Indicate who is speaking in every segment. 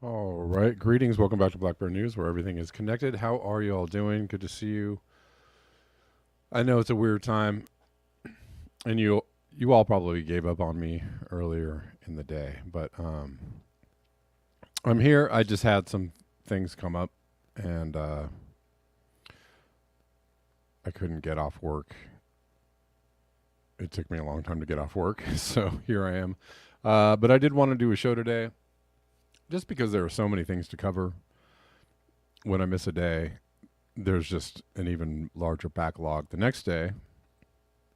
Speaker 1: All right. Greetings. Welcome back to Blackbird News, where everything is connected. How are you all doing? Good to see you. I know it's a weird time, and you all probably gave up on me earlier in the day, but I'm here. I just had some things come up, and I couldn't get off work. It took me a long time to get off work, so here I am. But I did want to do a show today, just because there are so many things to cover. When I miss a day, there's just an even larger backlog the next day.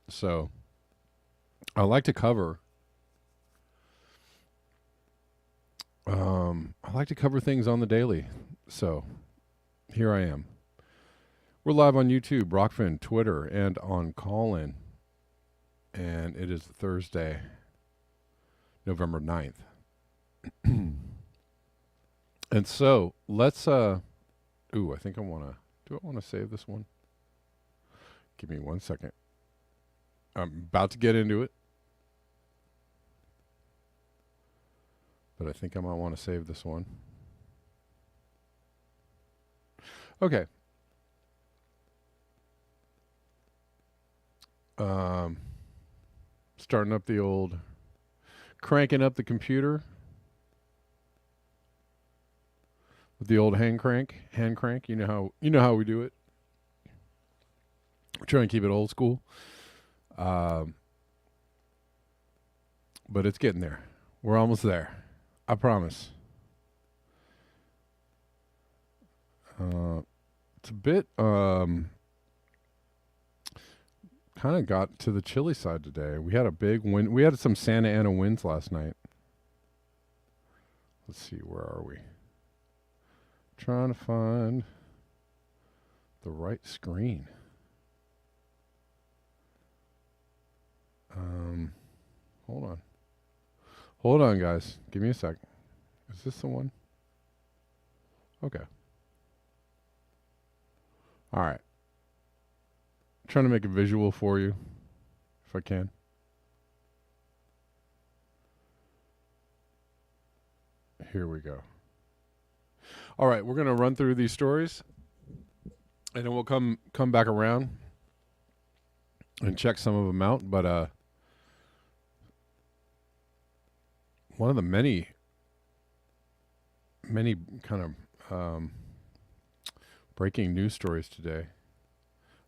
Speaker 1: So I like to cover things on the daily. So here I am. We're live on YouTube, Rockfin, Twitter, and on Callin. And it is Thursday, November 9th. And so let's I think I want to save this one? Give me 1 second. I'm about to get into it, but I think I might want to save this one. Okay. Starting up cranking up the computer with the old hand crank. You know how we do it. We're trying to keep it old school. But it's getting there. We're almost there. I promise. It's a bit kind of got to the chilly side today. We had a big wind. We had some Santa Ana winds last night. Let's see, where are we? Trying to find the right screen. Hold on, guys. Give me a sec. Is this the one? Okay. All right. Trying to make a visual for you, if I can. Here we go. All right, we're going to run through these stories, and then we'll come back around and check some of them out. But one of the many kind of breaking news stories today.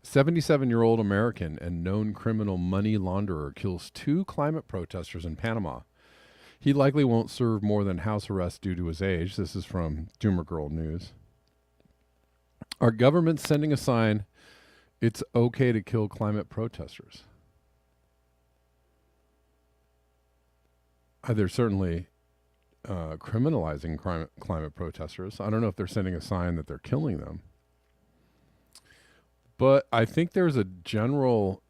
Speaker 1: 77-year-old American and known criminal money launderer kills 2 climate protesters in Panama. He likely won't serve more than house arrest due to his age. This is from Doomer Girl News. Our government's sending a sign it's okay to kill climate protesters. They're certainly criminalizing climate protesters. I don't know if they're sending a sign that they're killing them. But I think there's a general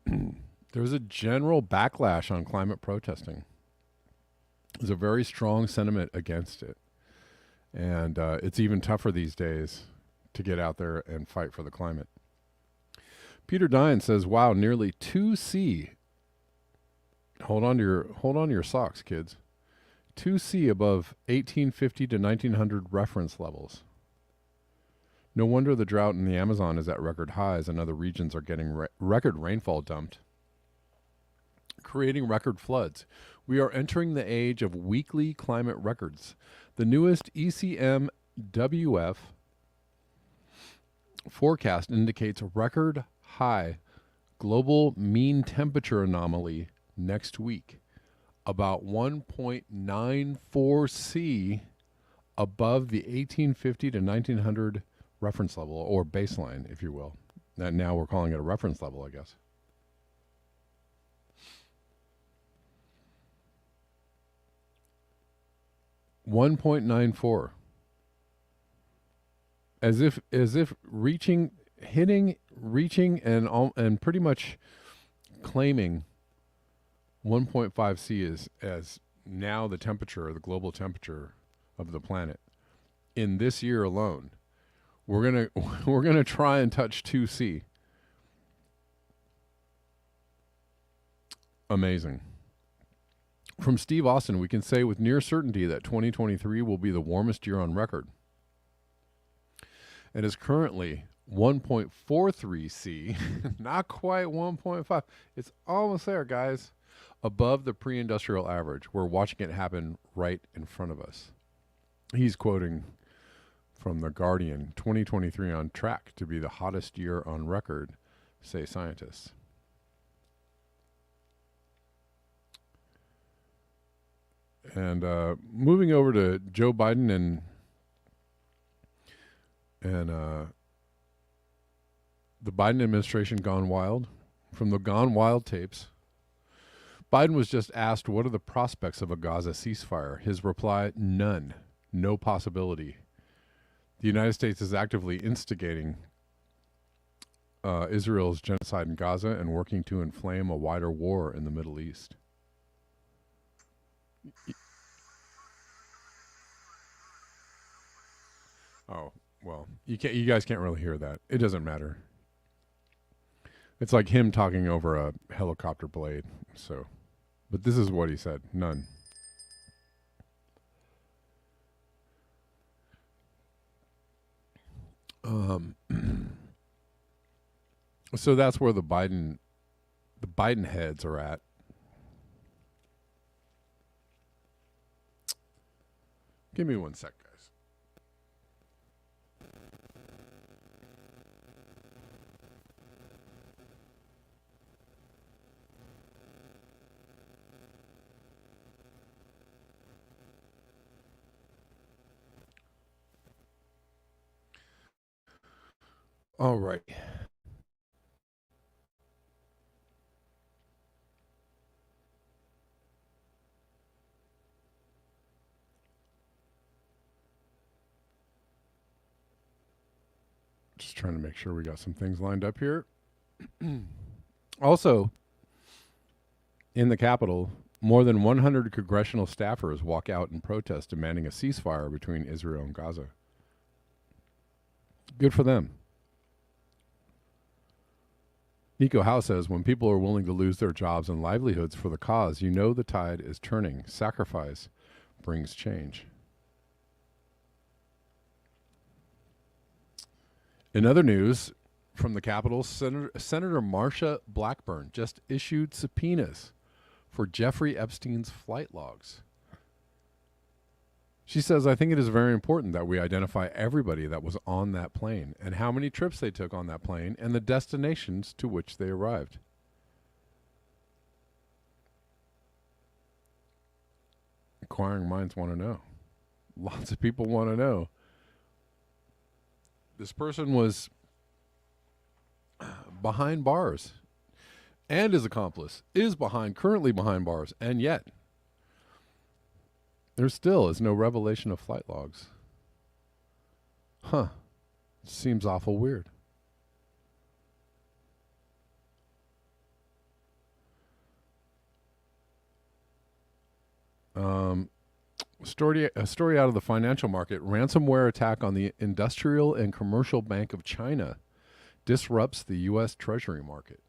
Speaker 1: backlash on climate protesting. There's a very strong sentiment against it. And it's even tougher these days to get out there and fight for the climate. Peter Dine says, wow, nearly 2C. Hold on to your socks, kids. 2C above 1850 to 1900 reference levels. No wonder the drought in the Amazon is at record highs and other regions are getting record rainfall dumped, creating record floods. We are entering the age of weekly climate records. The newest ECMWF forecast indicates a record high global mean temperature anomaly next week, about 1.94 C above the 1850 to 1900 reference level, or baseline, if you will. And now we're calling it a reference level, I guess. 1.94. As if reaching and pretty much claiming 1.5 C is as now the temperature, the global temperature of the planet in this year alone. We're gonna try and touch 2 C. Amazing. From Steve Austin, we can say with near certainty that 2023 will be the warmest year on record. It is currently 1.43 C, not quite 1.5. It's almost there, guys. Above the pre-industrial average. We're watching it happen right in front of us. He's quoting from The Guardian, 2023 on track to be the hottest year on record, say scientists. And moving over to Joe Biden and the Biden administration gone wild. From the Gone Wild tapes, Biden was just asked what are the prospects of a Gaza ceasefire. His reply, none. No possibility. The United States is actively instigating Israel's genocide in Gaza and working to inflame a wider war in the Middle East. Oh, well, you guys can't really hear that. It doesn't matter. It's like him talking over a helicopter blade. So, but this is what he said. None. So that's where the Biden heads are at. Give me 1 sec, guys. All right. Just trying to make sure we got some things lined up here. Also, in the Capitol, more than 100 congressional staffers walk out in protest demanding a ceasefire between Israel and Gaza. Good for them. Nico Howe says, when people are willing to lose their jobs and livelihoods for the cause, you know the tide is turning. Sacrifice brings change. In other news from the Capitol, Senator Marsha Blackburn just issued subpoenas for Jeffrey Epstein's flight logs. She says, I think it is very important that we identify everybody that was on that plane and how many trips they took on that plane and the destinations to which they arrived. Inquiring minds want to know. Lots of people want to know. This person was behind bars, and his accomplice is currently behind bars, and yet there still is no revelation of flight logs. Huh. Seems awful weird. A story out of the financial market. Ransomware attack on the Industrial and Commercial Bank of China disrupts the U.S. Treasury market.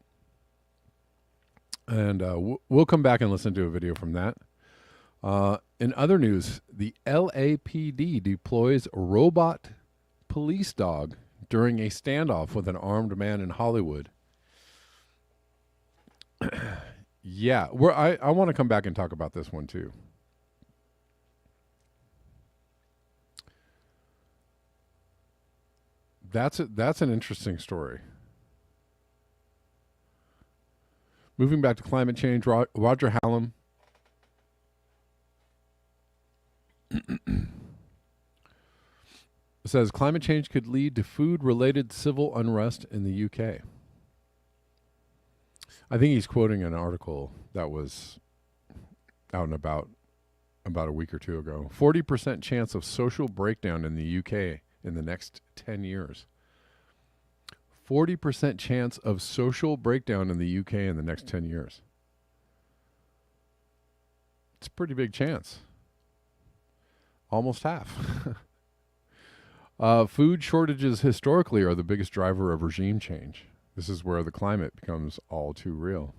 Speaker 1: And we'll come back and listen to a video from that. In other news, the LAPD deploys a robot police dog during a standoff with an armed man in Hollywood. Yeah, I want to come back and talk about this one too. That's an interesting story. Moving back to climate change, Roger Hallam says climate change could lead to food-related civil unrest in the UK. I think he's quoting an article that was out and about about a week or two ago. 40% chance of social breakdown in the UK in the next 10 years. 40% chance of social breakdown in the UK in the next 10 years. It's a pretty big chance. Almost half. Food shortages historically are the biggest driver of regime change. This is where the climate becomes all too real.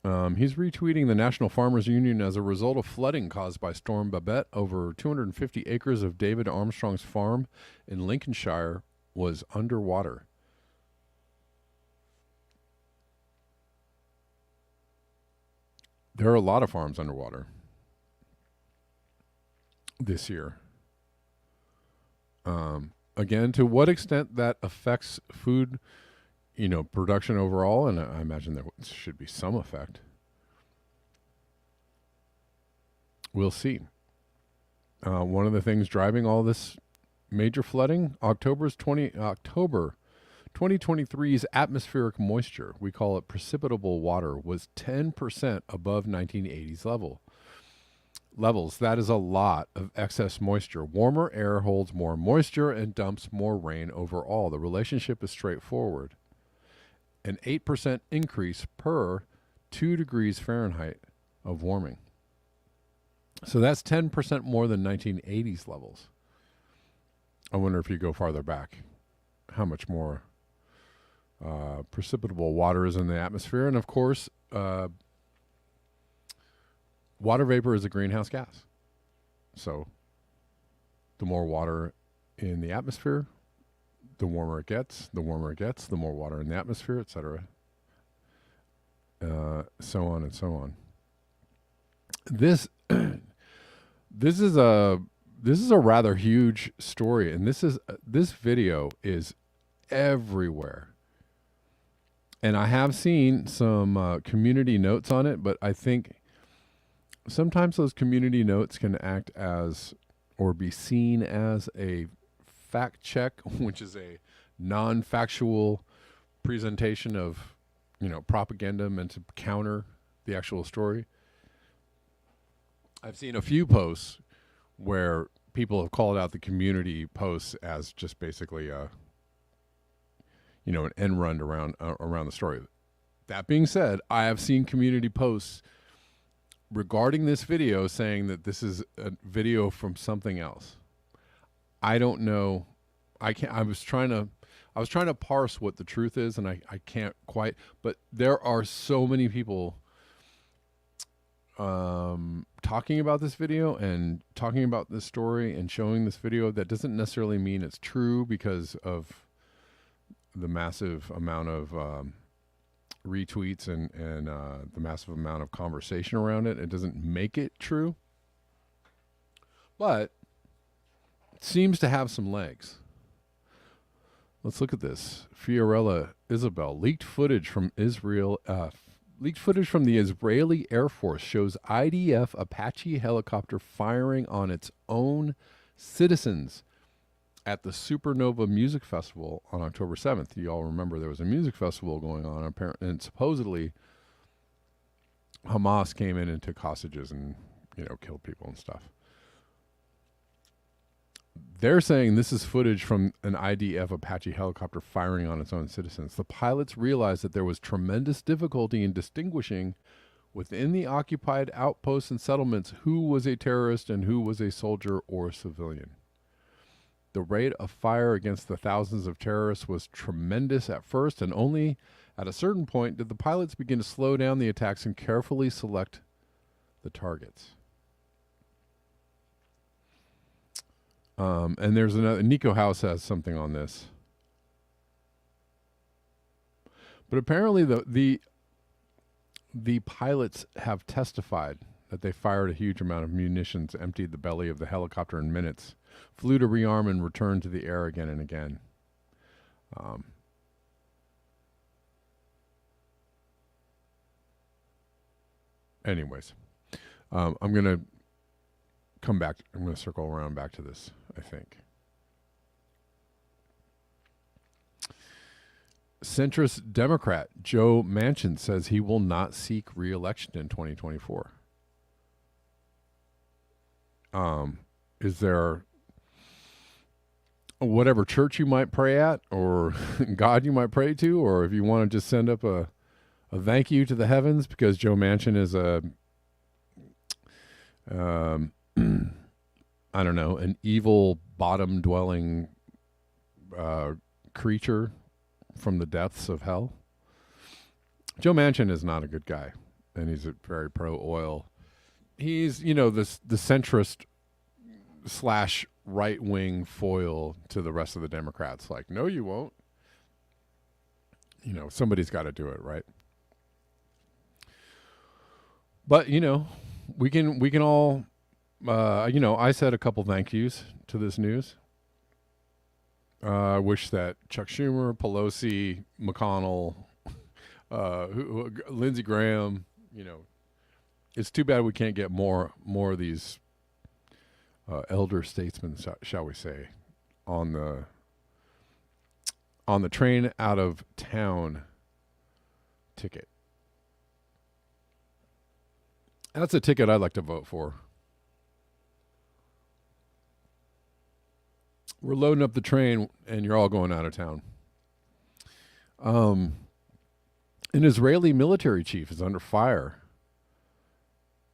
Speaker 1: He's retweeting the National Farmers Union as a result of flooding caused by Storm Babette. Over 250 acres of David Armstrong's farm in Lincolnshire was underwater. There are a lot of farms underwater this year. Again, to what extent that affects food, production overall, and I imagine there should be some effect. We'll see. One of the things driving all this major flooding, October 2023's atmospheric moisture, we call it precipitable water, was 10% above 1980s levels. That is a lot of excess moisture. Warmer air holds more moisture and dumps more rain overall. The relationship is straightforward. An 8% increase per 2 degrees Fahrenheit of warming. So that's 10% more than 1980s levels. I wonder if you go farther back, how much more precipitable water is in the atmosphere. And of course, water vapor is a greenhouse gas. So the more water in the atmosphere, the warmer it gets. The warmer it gets, the more water in the atmosphere, etc. So on and so on. This is a rather huge story, and this video is everywhere. And I have seen some community notes on it, but I think sometimes those community notes can act as or be seen as a fact check, which is a non-factual presentation of, propaganda meant to counter the actual story. I've seen a few posts where people have called out the community posts as just basically an end run around the story. That being said, I have seen community posts regarding this video saying that this is a video from something else. I don't know. I was trying to parse what the truth is, and I can't quite, but there are so many people talking about this video and talking about this story and showing this video. That doesn't necessarily mean it's true because of the massive amount of retweets and the massive amount of conversation around it. It doesn't make it true, but it seems to have some legs. Let's look at this. Fiorella Isabel leaked footage from Israel. Leaked footage from the Israeli Air Force shows IDF Apache helicopter firing on its own citizens at the Supernova Music Festival on October 7th. You all remember there was a music festival going on, apparently, and supposedly Hamas came in and took hostages and, killed people and stuff. They're saying this is footage from an IDF Apache helicopter firing on its own citizens. The pilots realized that there was tremendous difficulty in distinguishing within the occupied outposts and settlements who was a terrorist and who was a soldier or a civilian. The rate of fire against the thousands of terrorists was tremendous at first, and only at a certain point did the pilots begin to slow down the attacks and carefully select the targets. And there's another, Nico House has something on this. But apparently the pilots have testified that they fired a huge amount of munitions, emptied the belly of the helicopter in minutes, flew to rearm and returned to the air again and again. Anyways, I'm going to come back. I'm going to circle around back to this, I think. Centrist Democrat Joe Manchin says he will not seek re-election in 2024. Is there whatever church you might pray at, or God you might pray to, or if you want to just send up a thank you to the heavens because Joe Manchin is a I don't know, an evil bottom dwelling creature from the depths of hell. Joe Manchin is not a good guy, and he's a very pro oil. He's, the centrist slash right wing foil to the rest of the Democrats. Like, no, you won't. Somebody's got to do it, right? But we can all. I said a couple thank yous to this news. I wish that Chuck Schumer, Pelosi, McConnell, Lindsey Graham, it's too bad we can't get more of these elder statesmen, shall we say, on the train out of town ticket. That's a ticket I'd like to vote for. We're loading up the train, and you're all going out of town. An Israeli military chief is under fire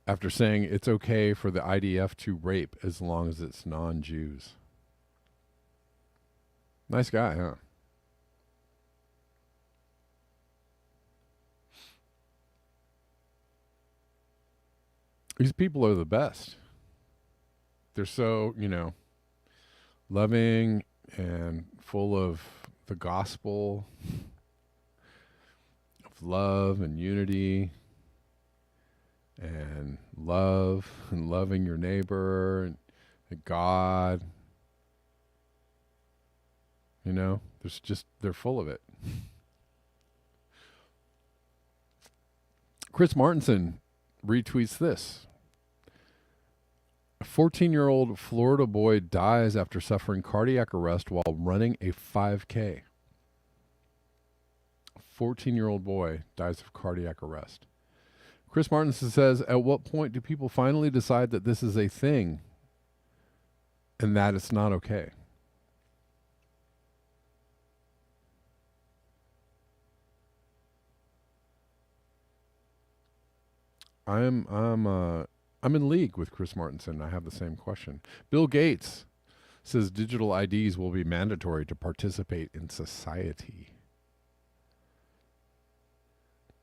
Speaker 1: after saying it's okay for the IDF to rape as long as it's non-Jews. Nice guy, huh? These people are the best. They're so, loving and full of the gospel of love and unity and love and loving your neighbor and God. They're full of it. Chris Martenson retweets this. A 14-year-old Florida boy dies after suffering cardiac arrest while running a 5K. A 14-year-old boy dies of cardiac arrest. Chris Martenson says, at what point do people finally decide that this is a thing and that it's not okay? I'm in league with Chris Martenson. I have the same question. Bill Gates says digital IDs will be mandatory to participate in society.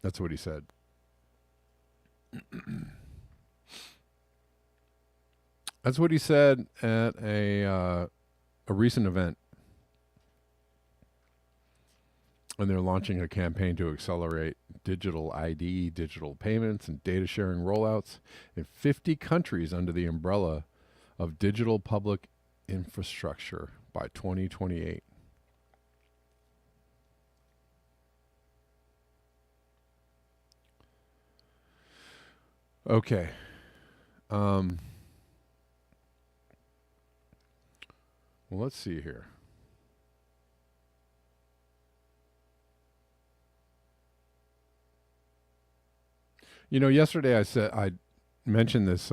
Speaker 1: That's what he said. That's what he said at a recent event. And they're launching a campaign to accelerate digital ID, digital payments, and data sharing rollouts in 50 countries under the umbrella of digital public infrastructure by 2028. Okay. Well, let's see here. Yesterday I mentioned this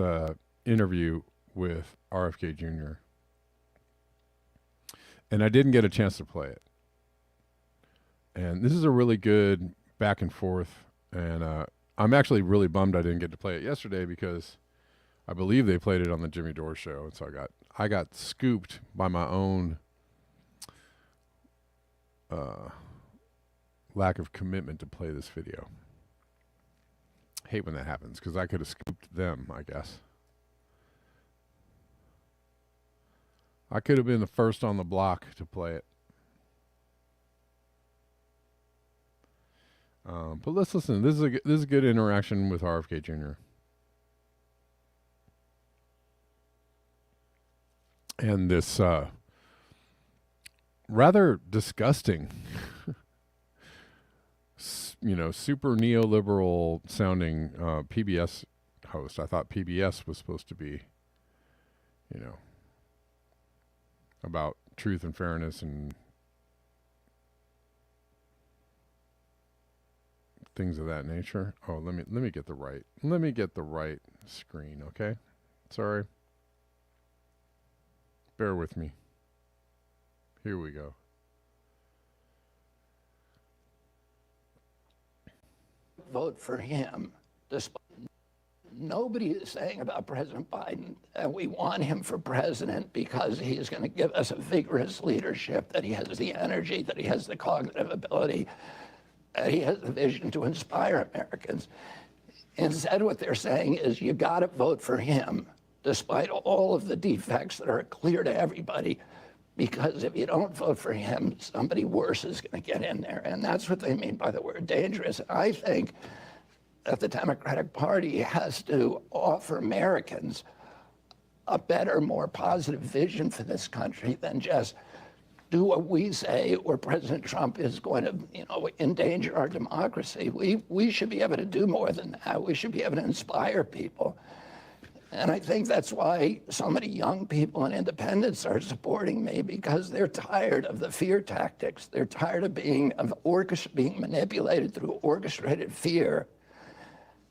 Speaker 1: interview with RFK Jr. and I didn't get a chance to play it. And this is a really good back and forth, and I'm actually really bummed I didn't get to play it yesterday because I believe they played it on the Jimmy Dore show, and so I got scooped by my own lack of commitment to play this video. Hate when that happens because I could have scooped them, I guess. I could have been the first on the block to play it. But let's listen. This is a good interaction with RFK Jr. And this rather disgusting super neoliberal sounding PBS host. I thought PBS was supposed to be, about truth and fairness and things of that nature. Oh, let me get the right screen, okay? Sorry. Bear with me. Here we go.
Speaker 2: Vote for him. Nobody is saying about President Biden that we want him for president because he's going to give us a vigorous leadership, that he has the energy, that he has the cognitive ability, that he has the vision to inspire Americans. Instead, what they're saying is you got to vote for him, despite all of the defects that are clear to everybody, because if you don't vote for him, somebody worse is going to get in there. And that's what they mean by the word dangerous. I think that the Democratic Party has to offer Americans a better, more positive vision for this country than just do what we say, or President Trump is going to, endanger our democracy. We should be able to do more than that. We should be able to inspire people. And I think that's why so many young people and independents are supporting me, because they're tired of the fear tactics. They're tired of being manipulated through orchestrated fear.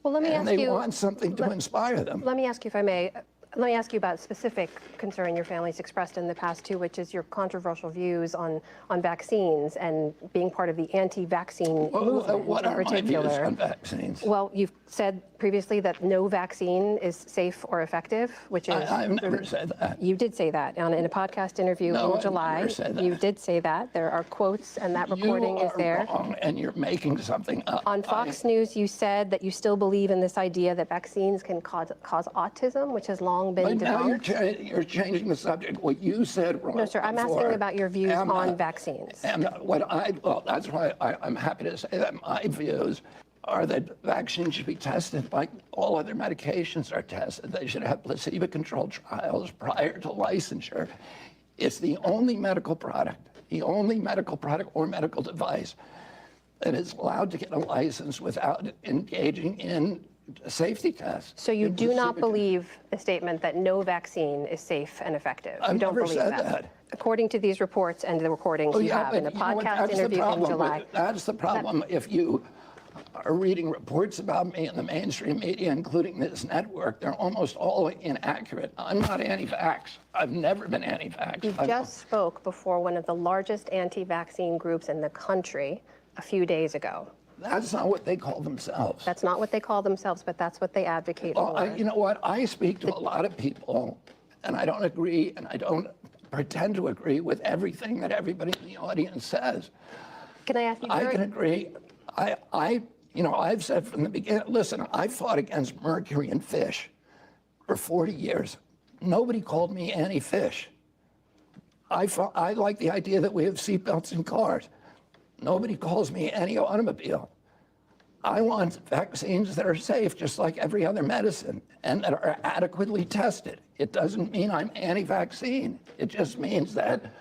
Speaker 3: Well, let me ask you.
Speaker 2: And they want something to inspire them.
Speaker 3: Let me ask you, if I may, let me ask you about a specific concern your family's expressed in the past too, which is your controversial views on vaccines and being part of the anti-vaccine movement
Speaker 2: what
Speaker 3: in
Speaker 2: are
Speaker 3: particular.
Speaker 2: my views on vaccines?
Speaker 3: Well, you've said previously that no vaccine is safe or effective, which is.
Speaker 2: I've never said that.
Speaker 3: You did say that in a podcast interview
Speaker 2: No,
Speaker 3: in
Speaker 2: I
Speaker 3: July.
Speaker 2: never said that.
Speaker 3: You did say that. There are quotes, and that recording is there.
Speaker 2: You are wrong, and you're making something up.
Speaker 3: On Fox News, you said that you still believe in this idea that vaccines can cause autism, which has long been
Speaker 2: But now
Speaker 3: debunked.
Speaker 2: you're changing the subject. What you said wrong.
Speaker 3: No, sir, I'm asking about your views on vaccines.
Speaker 2: And that's why I'm happy to say that my views are that vaccines should be tested like all other medications are tested. They should have placebo-controlled trials prior to licensure. It's the only medical product or medical device that is allowed to get a license without engaging in safety tests.
Speaker 3: So you do not believe the statement that no vaccine is safe and effective?
Speaker 2: I've
Speaker 3: You don't
Speaker 2: never
Speaker 3: believe
Speaker 2: said
Speaker 3: that?
Speaker 2: that.
Speaker 3: According to these reports and the recordings you have in a podcast interview in July.
Speaker 2: That's the problem. If you are reading reports about me in the mainstream media, including this network, they're almost all inaccurate. I'm not anti-vax. I've never been anti-vax.
Speaker 3: You just spoke before one of the largest anti-vaccine groups in the country a few days ago.
Speaker 2: That's not what they call themselves.
Speaker 3: That's not what they call themselves, but that's what they advocate for.
Speaker 2: You know what? I speak to a lot of people, and I don't agree, and I don't pretend to agree with everything that everybody in the audience says.
Speaker 3: Can I ask you?
Speaker 2: I can agree. I've said from the beginning, listen, I fought against mercury in fish for 40 years. Nobody called me anti-fish. I like the idea that we have seatbelts in cars. Nobody calls me anti-automobile. I want vaccines that are safe, just like every other medicine, and that are adequately tested. It doesn't mean I'm anti-vaccine. It just means that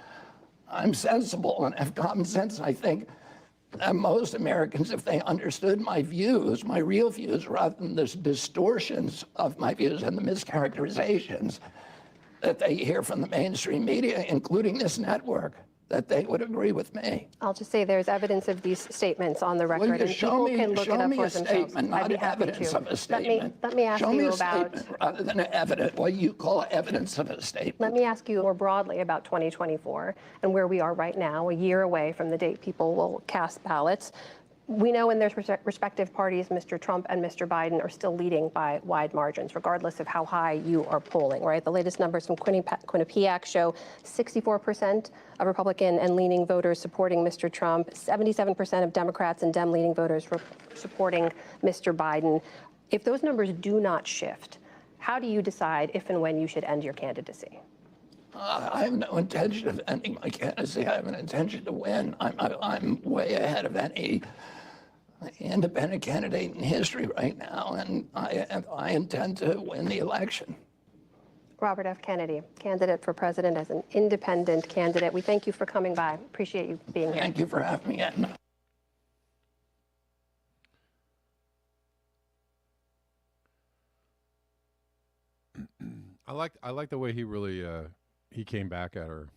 Speaker 2: I'm sensible and have common sense. I think that most Americans, if they understood my views, my real views, rather than the distortions of my views and the mischaracterizations that they hear from the mainstream media, including this network, that they would agree with me.
Speaker 3: I'll just say there's evidence of these statements on the record, and people can look it up for themselves.
Speaker 2: Show me a statement, not evidence of a statement.
Speaker 3: Let me ask
Speaker 2: you about. Show me a
Speaker 3: about
Speaker 2: statement rather than evidence, what you call evidence of a statement.
Speaker 3: Let me ask you more broadly about 2024 and where we are right now, a year away from the date people will cast ballots. We know in their respective parties, Mr. Trump and Mr. Biden are still leading by wide margins, regardless of how high you are polling, right? The latest numbers from Quinnipiac show 64% of Republican and leaning voters supporting Mr. Trump, 77% of Democrats and Dem-leaning voters supporting Mr. Biden. If those numbers do not shift, how do you decide if and when you should end your candidacy?
Speaker 2: I have no intention of ending my candidacy. I have an intention to win. I'm way ahead of any independent candidate in history right now, and I intend to win the election.
Speaker 3: Robert F. Kennedy, candidate for president as an independent candidate. We thank you for coming by. Appreciate you being here.
Speaker 2: Thank you for having me in.
Speaker 1: I like the way he really he came back at her.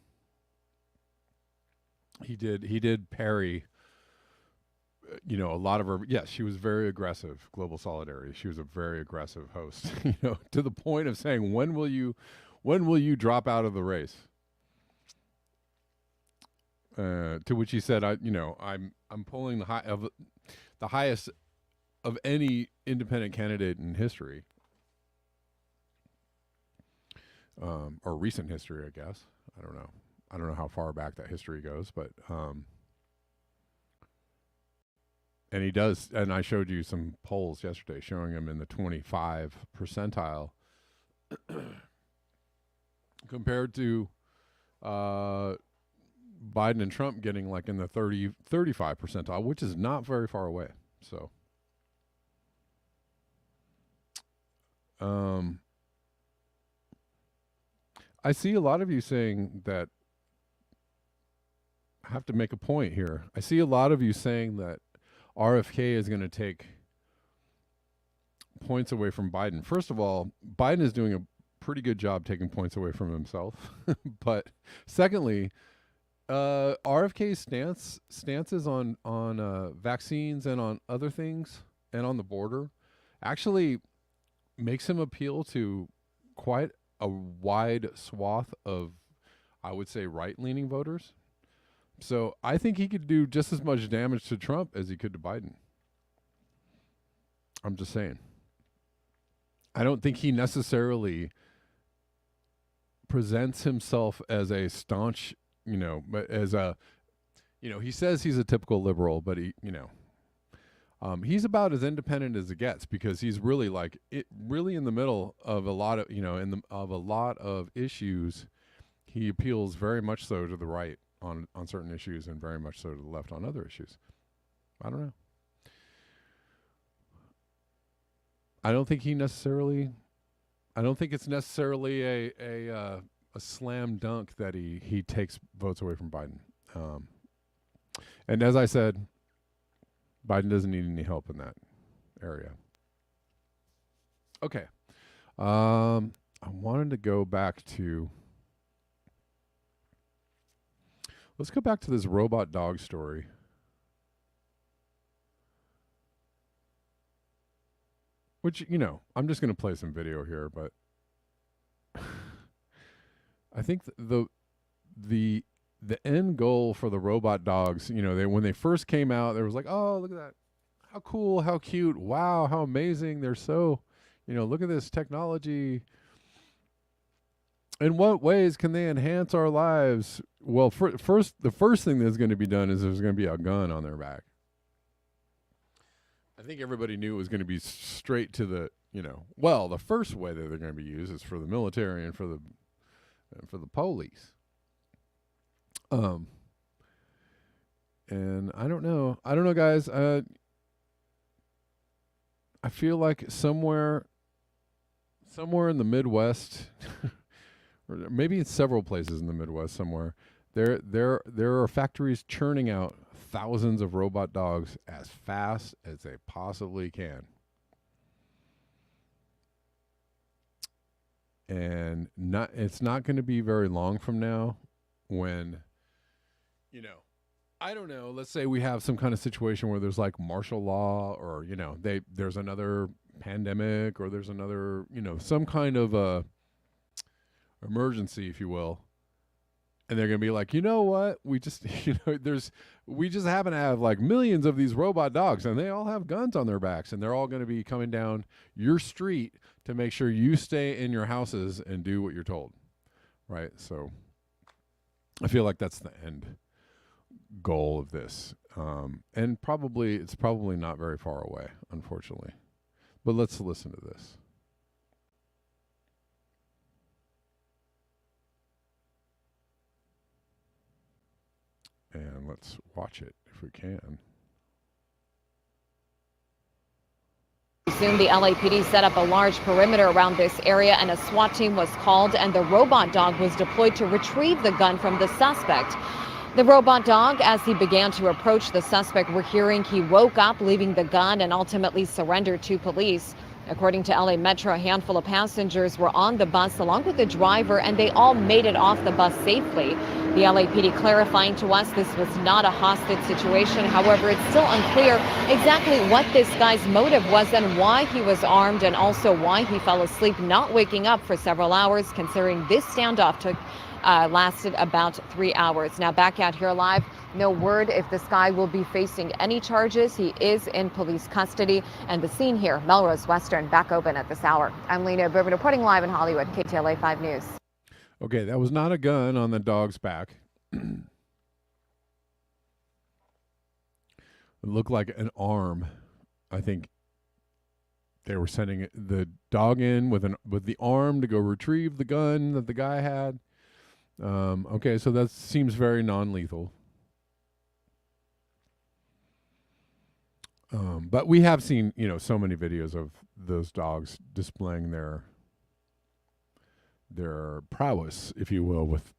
Speaker 1: He did parry. A lot of her. Yes, she was very aggressive. Global Solidarity. She was a very aggressive host. To the point of saying, when will you drop out of the race? To which he said, I'm pulling the highest of any independent candidate in history, or recent history, I guess. I don't know. I don't know how far back that history goes, but and he does. And I showed you some polls yesterday showing him in the 25 percentile compared to Biden and Trump getting like in the 35 percentile, which is not very far away. So I see a lot of you saying that. I have to make a point here. I see a lot of you saying that RFK is going to take points away from Biden. First of all, Biden is doing a pretty good job taking points away from himself. But secondly, RFK's stances on vaccines and on other things and on the border actually makes him appeal to quite a wide swath of, I would say, right-leaning voters. So I think he could do just as much damage to Trump as he could to Biden. I'm just saying. I don't think he necessarily presents himself as a staunch, as a, he says he's a typical liberal, but he's about as independent as it gets, because he's really really in the middle of a lot of, of a lot of issues. He appeals very much so to the right on certain issues and very much so to the left on other issues. I don't know. I don't think it's necessarily a slam dunk that he takes votes away from Biden. And as I said, Biden doesn't need any help in that area. Okay. I wanted to go back to, let's go back to this robot dog story. Which, I'm just going to play some video here, but I think the end goal for the robot dogs, when they first came out, there was like, oh, look at that. How cool, how cute. Wow, how amazing. They're so, look at this technology. In what ways can they enhance our lives? Well, the first thing that's going to be done is there's going to be a gun on their back. I think everybody knew it was going to be straight to the, the first way that they're going to be used is for the military and for the police. And I don't know, guys. I feel like somewhere in the Midwest, or maybe in several places in the Midwest somewhere, there are factories churning out thousands of robot dogs as fast as they possibly can. And it's not going to be very long from now when, I don't know, let's say we have some kind of situation where there's like martial law, or, there's another pandemic, or there's another, some kind of emergency, if you will. And they're going to be like, you know what? We just, we just happen to have like millions of these robot dogs, and they all have guns on their backs, and they're all going to be coming down your street to make sure you stay in your houses and do what you're told. Right? So I feel like that's the end goal of this. And it's probably not very far away, unfortunately. But let's listen to this. And let's watch it if we can.
Speaker 4: Soon the LAPD set up a large perimeter around this area, and a SWAT team was called, and the robot dog was deployed to retrieve the gun from the suspect. The robot dog, as he began to approach the suspect, we're hearing he woke up, leaving the gun, and ultimately surrendered to police. According to LA Metro, a handful of passengers were on the bus along with the driver, and they all made it off the bus safely. The LAPD clarifying to us this was not a hostage situation. However, it's still unclear exactly what this guy's motive was and why he was armed, and also why he fell asleep, not waking up for several hours, considering this standoff took lasted about 3 hours. Now back out here live, no word if this guy will be facing any charges. He is in police custody. And the scene here, Melrose Western, back open at this hour. I'm Lena Bourbon reporting live in Hollywood, KTLA 5 News.
Speaker 1: Okay, that was not a gun on the dog's back. It looked like an arm. I think they were sending the dog in with the arm to go retrieve the gun that the guy had. Okay, so that seems very non-lethal. But we have seen, so many videos of those dogs displaying their prowess, if you will, with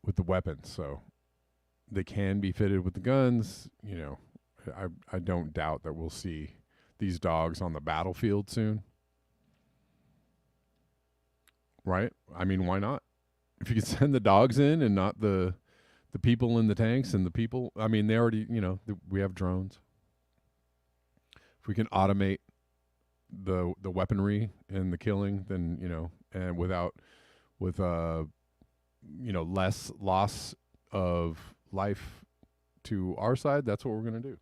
Speaker 1: with the weapons. So they can be fitted with the guns. I don't doubt that we'll see these dogs on the battlefield soon. Right? I mean, why not? If you could send the dogs in and not the people in the tanks and the people, I mean, they already, we have drones. If we can automate the weaponry and the killing, then, and with less loss of life to our side, that's what we're going to do.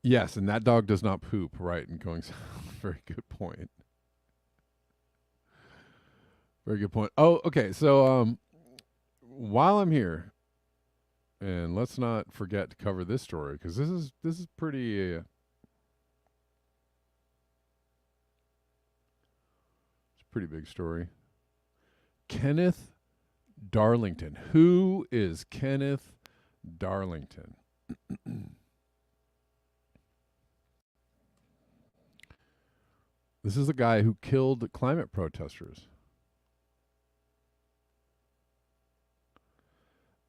Speaker 1: Yes, and that dog does not poop, right? And going south. Very good point. Very good point. Oh, okay. So while I'm here, and let's not forget to cover this story, because this is pretty it's a pretty big story. Kenneth Darlington. Who is Kenneth Darlington? This is the guy who killed climate protesters.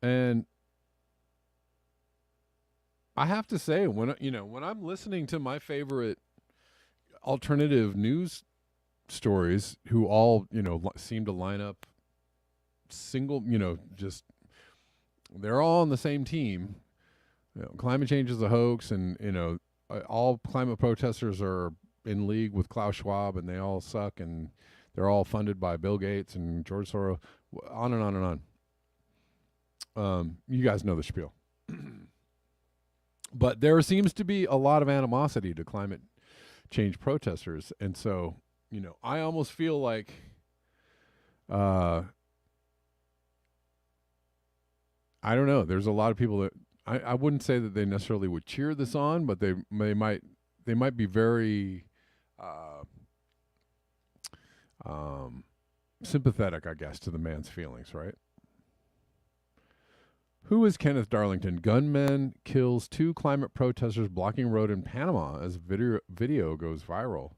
Speaker 1: And I have to say, when I'm listening to my favorite alternative news stories, who all seem to line up single, just they're all on the same team. Climate change is a hoax, and all climate protesters are in league with Klaus Schwab, and they all suck, and they're all funded by Bill Gates and George Soros. On and on and on. You guys know the spiel. But there seems to be a lot of animosity to climate change protesters. And so, I almost feel like I don't know. There's a lot of people that I wouldn't say that they necessarily would cheer this on, but they might be very sympathetic, I guess, to the man's feelings, right? Who is Kenneth Darlington? Gunman kills 2 climate protesters blocking road in Panama as video goes viral.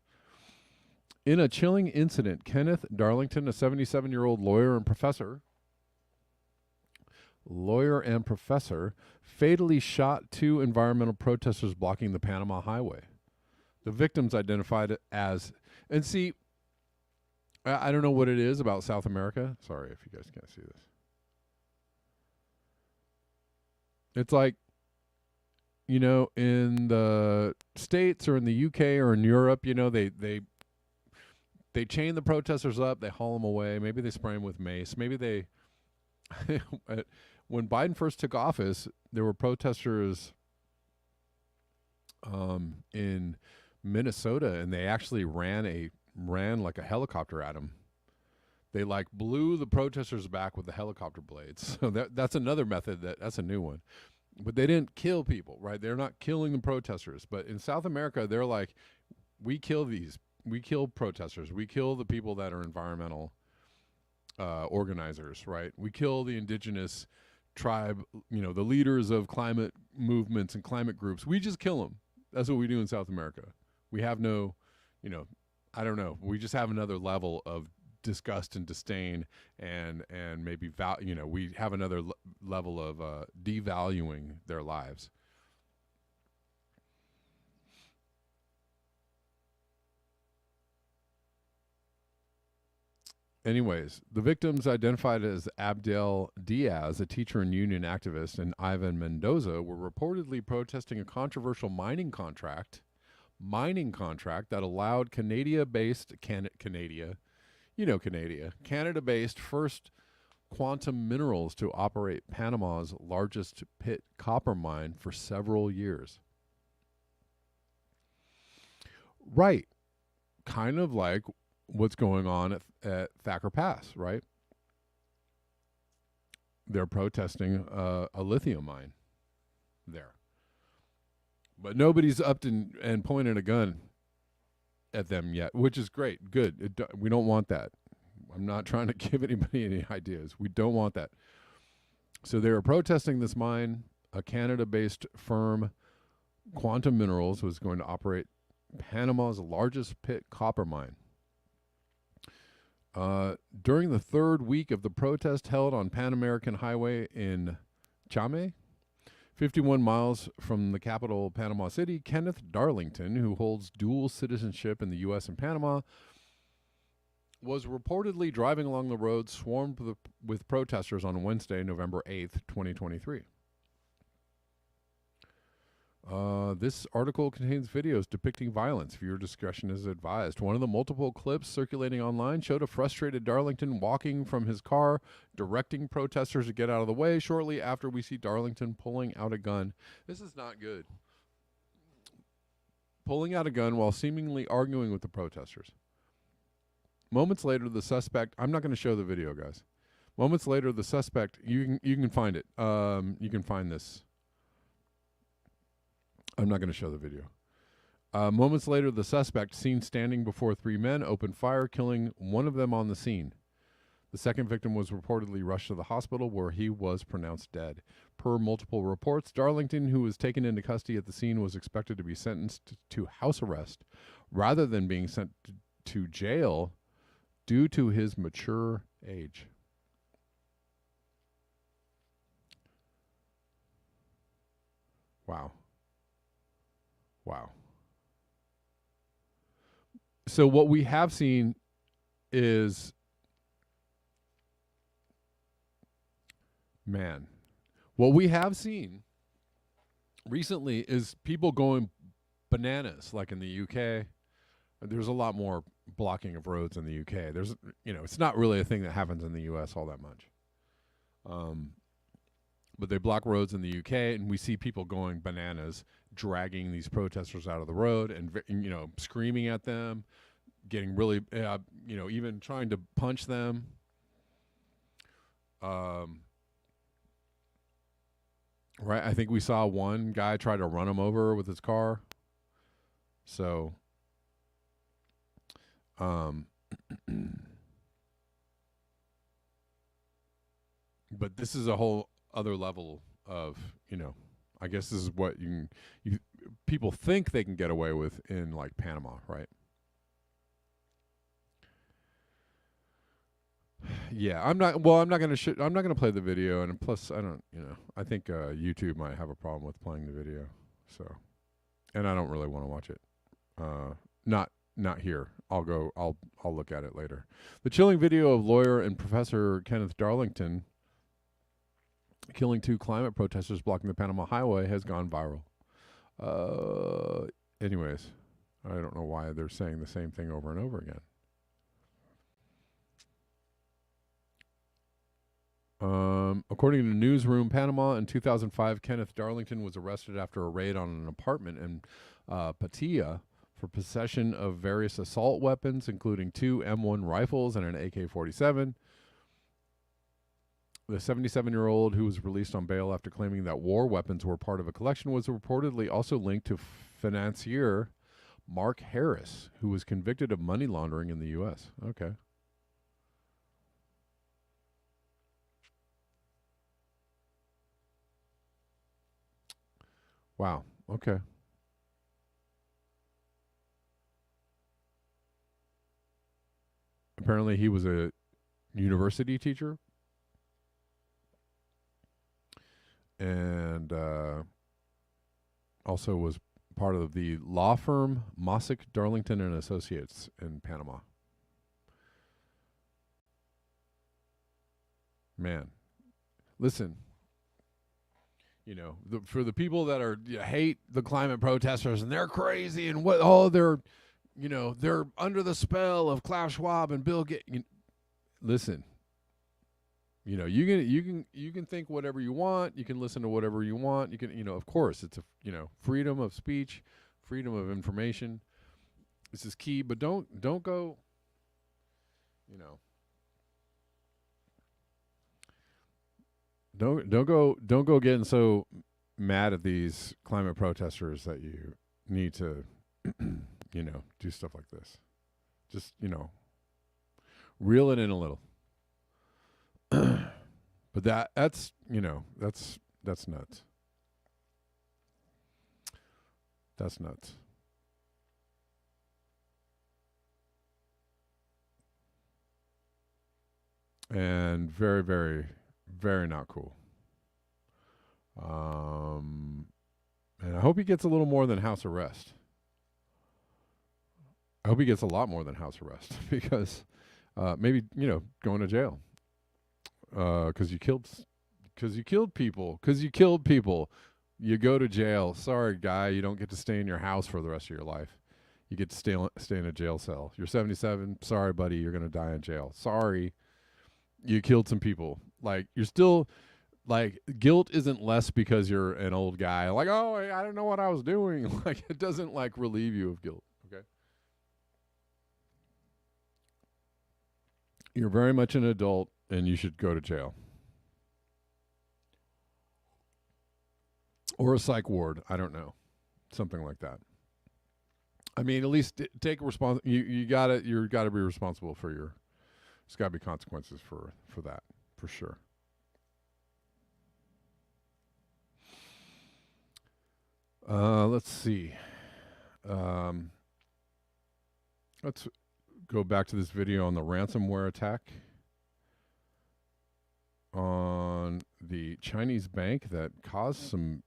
Speaker 1: In a chilling incident, Kenneth Darlington, a 77-year-old lawyer and professor, fatally shot 2 environmental protesters blocking the Panama highway. The victims identified as, and see, I don't know what it is about South America. Sorry if you guys can't see this. It's like, in the States or in the UK or in Europe, they chain the protesters up, they haul them away. Maybe they spray them with mace. Maybe they, when Biden first took office, there were protesters in Minnesota, and they actually ran like a helicopter at him. They blew the protesters back with the helicopter blades. So that's another method that's a new one. But they didn't kill people, right? They're not killing the protesters. But in South America, they're like, we kill protesters. We kill the people that are environmental organizers, right? We kill the indigenous tribe, the leaders of climate movements and climate groups. We just kill them. That's what we do in South America. We have no, I don't know. We just have another level of disgust and disdain, and maybe we have another level of devaluing their lives. anyways, the victims identified as Abdel Diaz, a teacher and union activist, and Ivan Mendoza were reportedly protesting a controversial mining contract that allowed Canada-based First Quantum Minerals to operate Panama's largest pit copper mine for several years. Right. Kind of like what's going on at Thacker Pass, right? They're protesting a lithium mine there. But nobody's upped and pointed a gun at them yet, which is great. Good. We don't want that. I'm not trying to give anybody any ideas. We don't want that. So they were protesting this mine. A Canada-based firm, Quantum Minerals, was going to operate Panama's largest pit copper mine. During the third week of the protest held on Pan American Highway in Chame, 51 miles from the capital, Panama City, Kenneth Darlington, who holds dual citizenship in the U.S. and Panama, was reportedly driving along the road swarmed with protesters on Wednesday, November 8th, 2023. This article contains videos depicting violence. Viewer discretion is advised. One of the multiple clips circulating online showed a frustrated Darlington walking from his car, directing protesters to get out of the way. Shortly after, we see Darlington pulling out a gun. This is not good. Pulling out a gun while seemingly arguing with the protesters. Moments later, the suspect... I'm not going to show the video, guys. Moments later, the suspect... You can find it. You can find this. I'm not going to show the video. Moments later, the suspect, seen standing before three men, opened fire, killing one of them on the scene. The second victim was reportedly rushed to the hospital, where he was pronounced dead. Per multiple reports, Darlington, who was taken into custody at the scene, was expected to be sentenced to house arrest rather than being sent to jail due to his mature age. Wow. Wow. So what we have seen is, what we have seen recently is people going bananas, like in the UK. There's a lot more blocking of roads in the UK. There's, it's not really a thing that happens in the US all that much. But they block roads in the UK, and we see people going bananas, dragging these protesters out of the road and, screaming at them, getting really, even trying to punch them. Right. I think we saw one guy try to run him over with his car. So, but this is a whole other level of, I guess this is what people think they can get away with in like Panama, right? Yeah, I'm not going to play the video, and plus I think YouTube might have a problem with playing the video. So, and I don't really want to watch it. Not here. I'll look at it later. The chilling video of lawyer and Professor Kenneth Darlington killing two climate protesters blocking the Panama Highway has gone viral. Anyways, I don't know why they're saying the same thing over and over again. According to Newsroom Panama, in 2005, Kenneth Darlington was arrested after a raid on an apartment in Pattaya for possession of various assault weapons, including two M1 rifles and an AK-47. The 77-year-old, who was released on bail after claiming that war weapons were part of a collection, was reportedly also linked to financier Mark Harris, who was convicted of money laundering in the U.S. Okay. Wow. Okay. Apparently he was a university teacher. And also was part of the law firm Mossick, Darlington and Associates in Panama. man, listen. You know, for the people that hate the climate protesters and they're crazy and they're under the spell of Klaus Schwab and Bill Gates. Listen, you can think whatever you want. You can listen to whatever you want. You can, of course, it's freedom of speech, freedom of information. This is key, but don't go, Don't go getting so mad at these climate protesters that you need to do stuff like this. Just reel it in a little. But that's nuts. That's nuts. And very, very, very not cool. And I hope he gets a little more than house arrest. I hope he gets a lot more than house arrest because maybe going to jail because you killed people. You go to jail. Sorry, guy, you don't get to stay in your house for the rest of your life. You get to stay in a jail cell. You're 77. Sorry, buddy, you're gonna die in jail. Sorry, you killed some people. Like, you're still, like, guilt isn't less because you're an old guy. Like, oh, I don't know what I was doing. Like, it doesn't, like, relieve you of guilt, okay? You're very much an adult, and you should go to jail. Or a psych ward. I don't know. Something like that. I mean, at least take you're gotta be responsible for your, there's gotta be consequences for that. For sure. Let's see. Let's go back to this video on the ransomware attack on the Chinese bank that caused some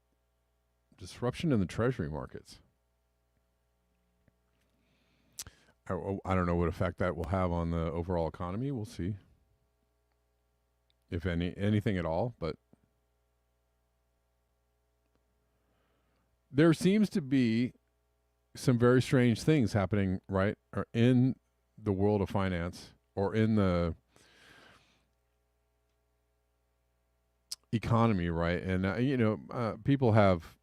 Speaker 1: disruption in the treasury markets. I don't know what effect that will have on the overall economy. We'll see. If anything at all, but there seems to be some very strange things happening, right, or in the world of finance or in the economy, right? And people have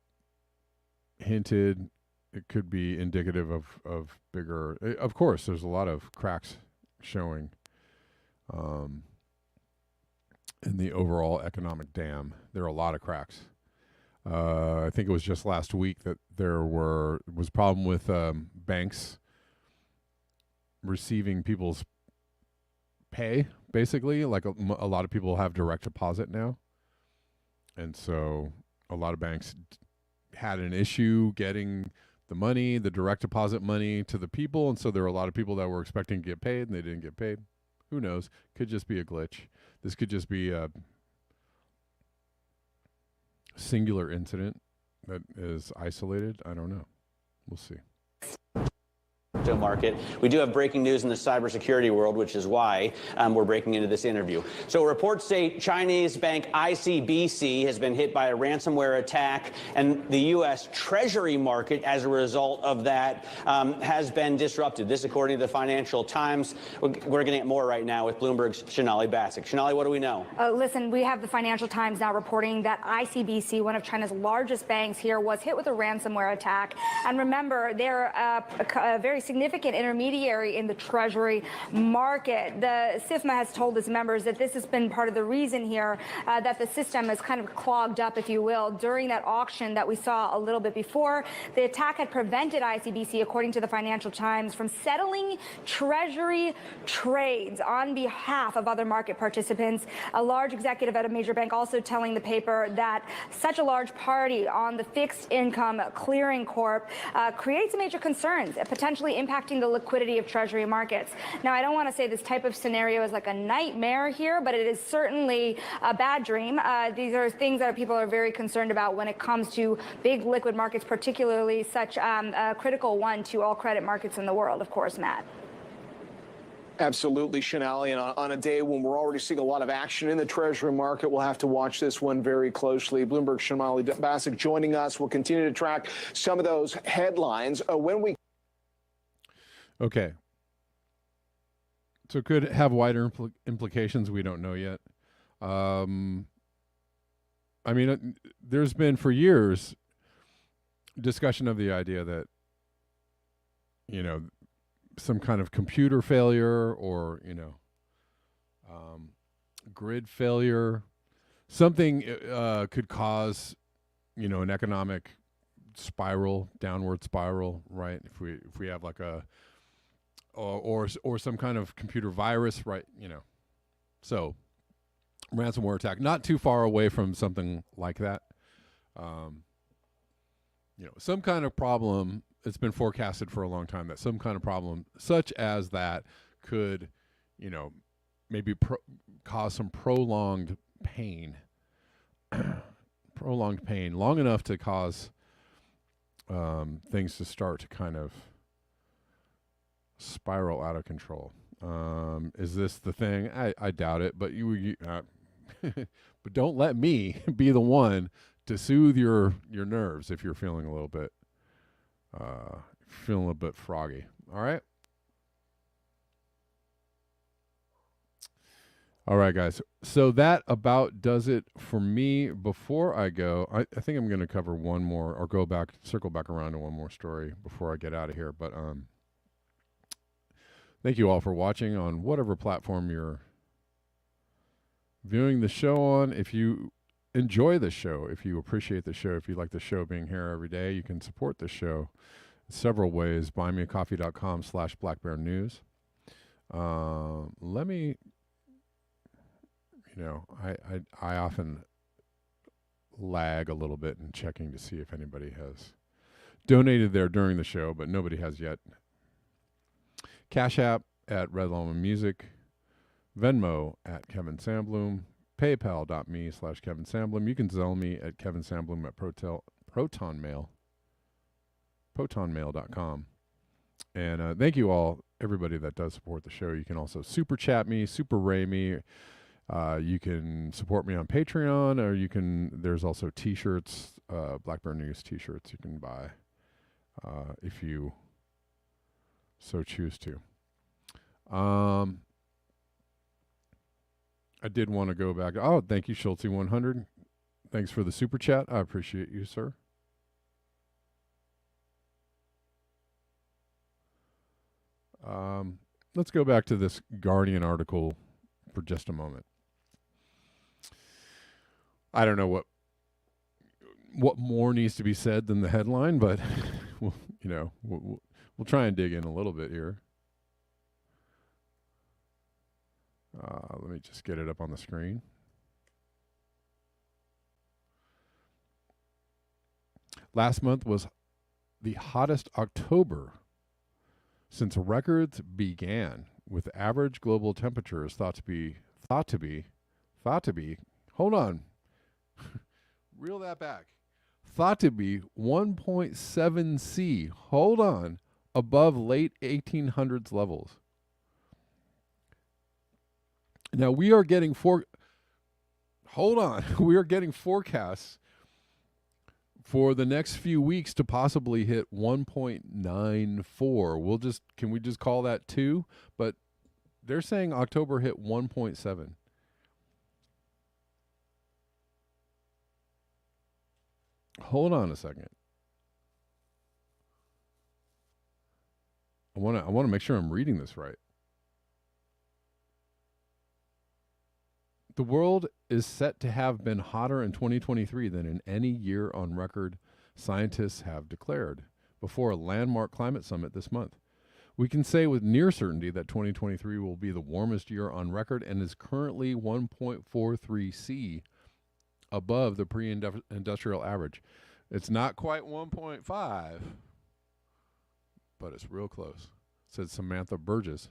Speaker 1: hinted it could be indicative of bigger. Of course, there's a lot of cracks showing. In the overall economic dam, there are a lot of cracks. I think it was just last week that there was a problem with banks receiving people's pay, basically. Like a lot of people have direct deposit now. And so a lot of banks had an issue getting the direct deposit money to the people. And so there were a lot of people that were expecting to get paid and they didn't get paid. Who knows? Could just be a glitch. This could just be a singular incident that is isolated. I don't know. We'll see.
Speaker 5: Market. We do have breaking news in the cybersecurity world, which is why we're breaking into this interview. So reports say Chinese bank ICBC has been hit by a ransomware attack, and the U.S. Treasury market, as a result of that, has been disrupted. This, according to the Financial Times. We're getting at more right now with Bloomberg's Sonali Basak. Sonali, what do we know?
Speaker 6: Listen, we have the Financial Times now reporting that ICBC, one of China's largest banks here, was hit with a ransomware attack. And remember, they're a very significant intermediary in the Treasury market. The SIFMA has told its members that this has been part of the reason here that the system is kind of clogged up, if you will, during that auction that we saw a little bit before. The attack had prevented ICBC, according to the Financial Times, from settling Treasury trades on behalf of other market participants. A large executive at a major bank also telling the paper that such a large party on the fixed income clearing corp creates major concerns, potentially impacting the liquidity of Treasury markets. Now, I don't want to say this type of scenario is like a nightmare here, but it is certainly a bad dream. These are things that people are very concerned about when it comes to big liquid markets, particularly such a critical one to all credit markets in the world, of course, Matt.
Speaker 7: Absolutely, Shanali. And on a day when we're already seeing a lot of action in the Treasury market, we'll have to watch this one very closely. Bloomberg Shanali Basak joining us. We'll continue to track some of those headlines. When we
Speaker 1: Okay. So it could have wider implications. We don't know yet. I mean, there's been for years discussion of the idea that, you know, some kind of computer failure or, you know, grid failure, something could cause, you know, an economic spiral, downward spiral, right? If we have like a or some kind of computer virus, right? You know, so ransomware attack, not too far away from something like that. You know, some kind of problem. It's been forecasted for a long time that some kind of problem, such as that, could, you know, maybe cause some prolonged pain, long enough to cause things to start to kind of spiral out of control. Is this the thing? I doubt it, but but don't let me be the one to soothe your nerves if you're feeling a little bit froggy. All right, guys. So that about does it for me. Before I go, I think I'm going to cover one more, or circle back around to one more story before I get out of here. But thank you all for watching on whatever platform you're viewing the show on. If you enjoy the show, if you appreciate the show, if you like the show being here every day, you can support the show several ways. buymeacoffee.com/blackbearnews. Let me, you know, I often lag a little bit in checking to see if anybody has donated there during the show, but nobody has yet. Cash App at Red Llama Music, Venmo at Kevin Sandblum, PayPal.me/Kevin Sandblum. You can Zelle me at Kevin Sandblum at protonmail.com. And thank you all, everybody that does support the show. You can also super chat me, super ray me. You can support me on Patreon, or there's also t-shirts, Black Bear News t-shirts you can buy if you so choose to. I did want to go back. Oh, thank you, Schulte100. Thanks for the super chat. I appreciate you, sir. Let's go back to this Guardian article for just a moment. I don't know what more needs to be said than the headline, but we'll try and dig in a little bit here. Let me just get it up on the screen. Last month was the hottest October since records began, with average global temperatures thought to be, hold on, reel that back, thought to be 1.7 C, hold on, above late 1800s levels. Now we are getting we are getting forecasts for the next few weeks to possibly hit 1.94. Can we just call that 2? But they're saying October hit 1.7. Hold on a second. I want to make sure I'm reading this right. The world is set to have been hotter in 2023 than in any year on record, scientists have declared, before a landmark climate summit this month. We can say with near certainty that 2023 will be the warmest year on record and is currently 1.43 C above the pre-industrial average. It's not quite 1.5, but it's real close, said Samantha Burgess,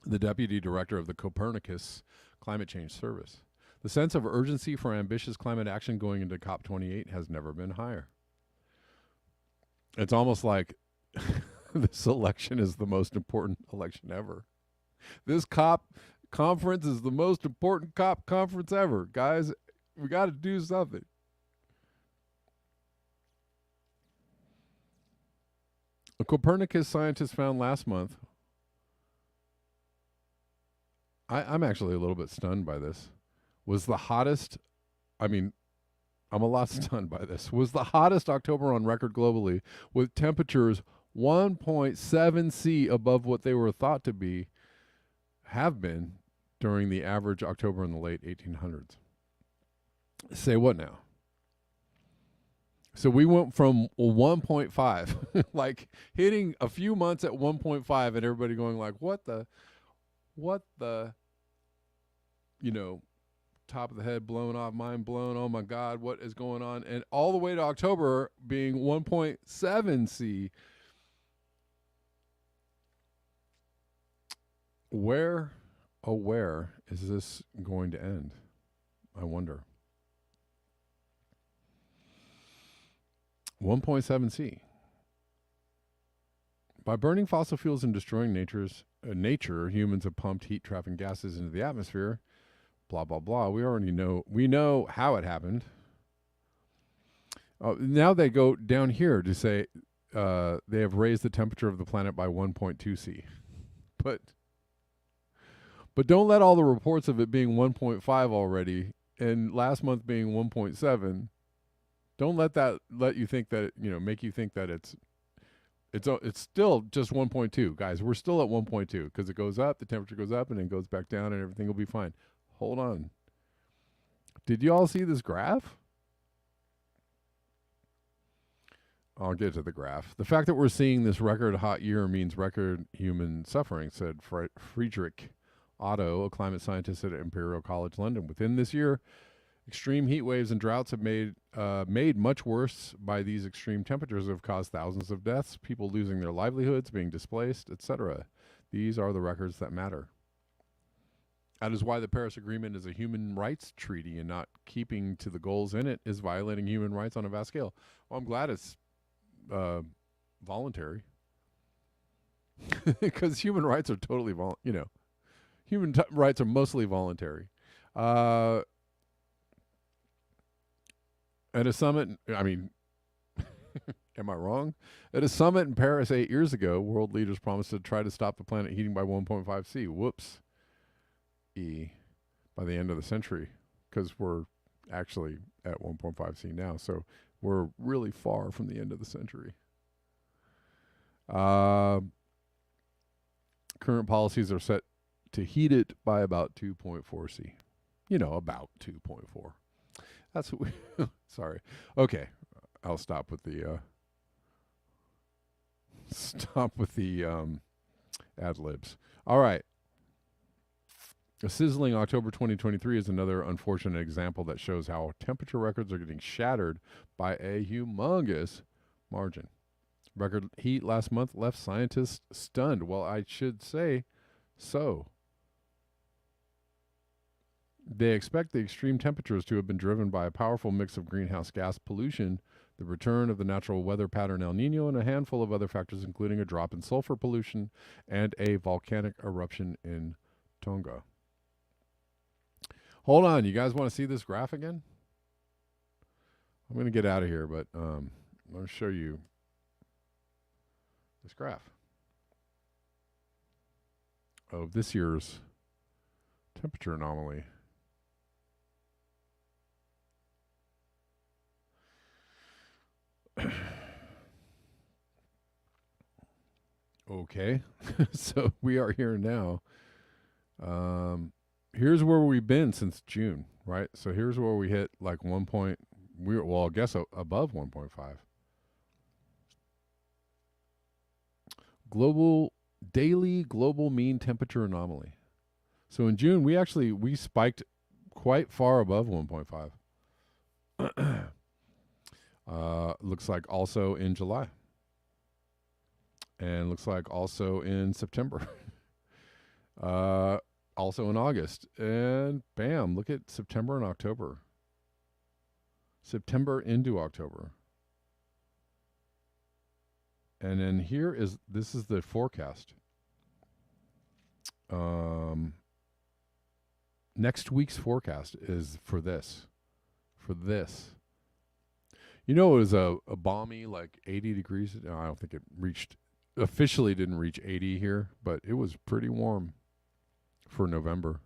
Speaker 1: the deputy director of the Copernicus Climate Change Service. The sense of urgency for ambitious climate action going into COP28 has never been higher. It's almost like this election is the most important election ever. This COP conference is the most important COP conference ever. Guys, we got to do something. A Copernicus scientist found last month. I'm actually a little bit stunned by this. Was the hottest, I'm a lot stunned by this. Was the hottest October on record globally with temperatures 1.7 C above what they were thought to have been during the average October in the late 1800s. Say what now? So we went from 1.5, like hitting a few months at 1.5 and everybody going like, what the, top of the head blown off, mind blown. Oh my God, what is going on? And all the way to October being 1.7 C. Where is this going to end? I wonder. 1.7 C. By burning fossil fuels and destroying nature, humans have pumped heat-trapping gases into the atmosphere. Blah, blah, blah. We know how it happened. Now they go down here to say they have raised the temperature of the planet by 1.2 C. But don't let all the reports of it being 1.5 already and last month being 1.7. Don't let you think that, make you think that it's still just 1.2. Guys, we're still at 1.2 because it goes up, the temperature goes up and then goes back down and everything will be fine. Hold on. Did you all see this graph? I'll get to the graph. The fact that we're seeing this record hot year means record human suffering, said Friedrich Otto, a climate scientist at Imperial College London. Within this year, extreme heat waves and droughts have made much worse by these extreme temperatures have caused thousands of deaths, people losing their livelihoods, being displaced, etc. These are the records that matter. That is why the Paris Agreement is a human rights treaty, and not keeping to the goals in it is violating human rights on a vast scale. Well, I'm glad it's voluntary, because human rights are totally rights are mostly voluntary. At a summit, am I wrong? At a summit in Paris 8 years ago, world leaders promised to try to stop the planet heating by 1.5 C. Whoops. By the end of the century, because we're actually at 1.5 C now, so we're really far from the end of the century. Current policies are set to heat it by about 2.4 C. About 2.4. That's what we sorry. Okay. I'll stop with the ad libs. All right. A sizzling October 2023 is another unfortunate example that shows how temperature records are getting shattered by a humongous margin. Record heat last month left scientists stunned. Well, I should say so. They expect the extreme temperatures to have been driven by a powerful mix of greenhouse gas pollution, the return of the natural weather pattern El Nino, and a handful of other factors, including a drop in sulfur pollution and a volcanic eruption in Tonga. Hold on, you guys want to see this graph again? I'm going to get out of here, but I'm going to show you this graph of this year's temperature anomaly. Okay, so we are here now. Here's where we've been since June, right? So here's where we hit like I guess above 1.5. Daily global mean temperature anomaly. So in June, we spiked quite far above 1.5. Looks like also in July. And looks like also in September. Also in August. And bam, look at September and October. September into October. And then this is the forecast. next week's forecast is for this. You know, it was a balmy, like 80 degrees. No, I don't think it officially didn't reach 80 here, but it was pretty warm for November.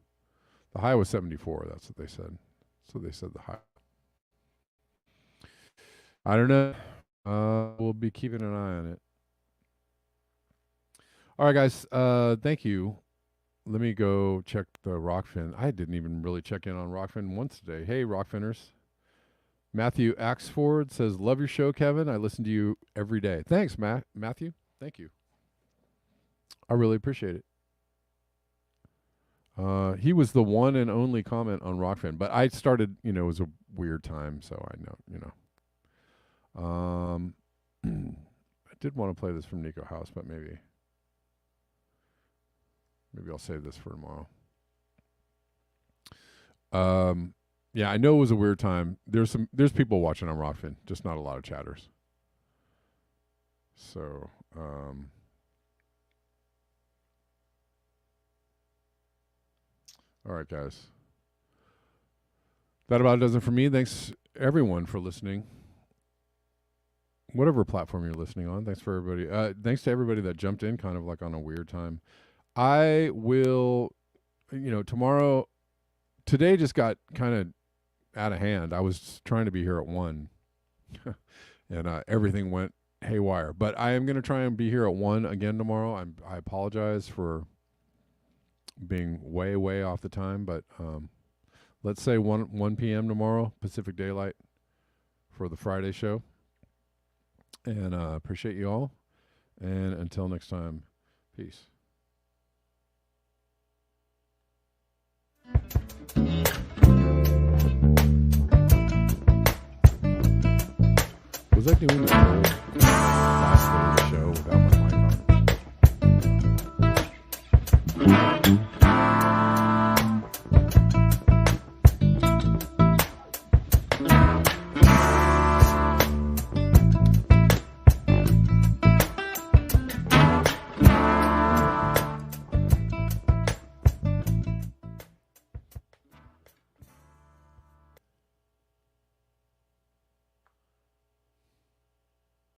Speaker 1: The high was 74. That's what they said. So they said the high. I don't know. We'll be keeping an eye on it. All right, guys. Thank you. Let me go check the Rockfin. I didn't even really check in on Rockfin once today. Hey, Rockfinners. Matthew Axford says, love your show, Kevin. I listen to you every day. Thanks, Matthew. Thank you. I really appreciate it. He was the one and only comment on Rockfin, but I started, it was a weird time, so I know, I did want to play this from Nico House, but maybe I'll save this for tomorrow. Yeah, I know it was a weird time. There's people watching on Rockfin, just not a lot of chatters. So, all right, guys. That about does it for me. Thanks, everyone, for listening. Whatever platform you're listening on. Thanks for everybody. Thanks to everybody that jumped in kind of like on a weird time. I will, tomorrow, today just got kind of out of hand. I was trying to be here at 1 and everything went haywire, but I am going to try and be here at 1 again tomorrow. I apologize for being way off the time, but let's say 1 p.m. tomorrow, Pacific Daylight, for the Friday show. And appreciate you all. And until next time, peace. Was I doing this?